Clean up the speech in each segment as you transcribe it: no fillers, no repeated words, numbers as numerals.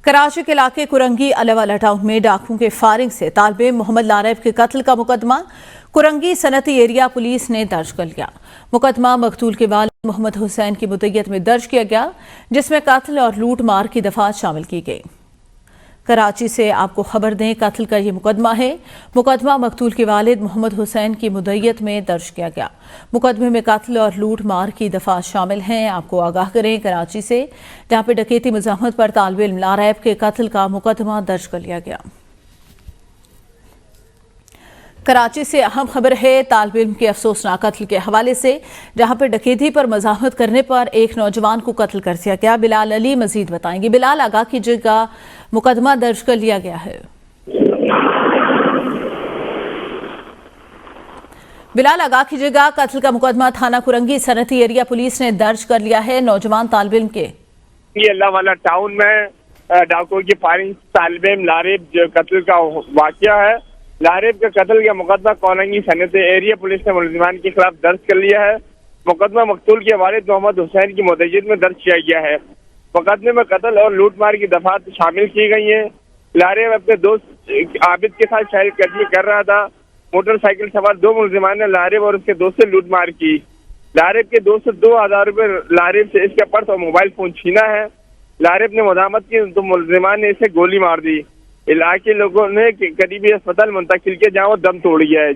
कराची के इलाके कुरंगी अलावाला टाउन में डाकुओं के फायरिंग से तालिब मोहम्मद लारेब के कत्ल का मुकदमा कुरंगी सनती एरिया पुलिस ने दर्ज कर लिया। मुकदमा मकतूल के वालिद मोहम्मद हुसैन की मुद्दत में दर्ज किया गया, जिसमें कत्ल और लूट मार की दफात शामिल की गई। कराची से आपको खबर दें, कत्ल का ये मुकदमा है। मुकदमा मकतूल के वालिद मोहम्मद हुसैन की मुद्दत में दर्ज किया गया। मुकदमे में कत्ल और लूट मार की दफात शामिल हैं। आपको आगाह करें, कराची से जहां पर डकैती मज़ाहमत पर तालिब इल्म लारेब के कत्ल का मुकदमा दर्ज कर लिया गया। कराची से अहम खबर है तालिब इल्म के अफसोसनाक कत्ल के हवाले से, जहां पर डकैती पर मज़ाहमत करने पर एक नौजवान को कत्ल कर दिया गया। बिलाल अली मजीद बताएंगे। बिलाल, आगाह कीजिएगा, मुकदमा दर्ज कर लिया गया है। बिलाल, आगाह कीजिएगा, कत्ल का मुकदमा थाना कुरंगी सनती एरिया पुलिस ने दर्ज कर लिया है नौजवान तालिब इल्म के। ये अल्लाहवाला टाउन में डाकुओं की फायरिंग तालिब इल्म लारेब जो कत्ल का वाकया है। लारेब के कत्ल का मुकदमा कोलंगी सनती एरिया पुलिस ने मुलजिमान के खिलाफ दर्ज कर लिया है। मुकदमा मकतूल के वालिद मोहम्मद हुसैन की मुद्दत में दर्ज किया गया है। मुकदमे में कत्ल और लूटमार की दफात शामिल की गई है। लारेब अपने दोस्त आबिद के साथ शहरकदमी कर रहा था। मोटरसाइकिल सवार दो मुलजिमान ने लारेब और उसके दोस्त से लूटमार की। लारेब के दोस्त से 2000 रुपए लारेब से इसका पर्स और मोबाइल फोन छीना है। लारेब ने मुदामत की तो मुलजिमान ने इसे गोली मार दी। इलाके लोगों ने करीबी अस्पताल मुंतकिल किया, जहां वो दम तोड़ गया है।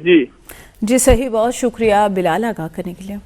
जी सही, बहुत शुक्रिया बिलाल आगाह करने के लिए।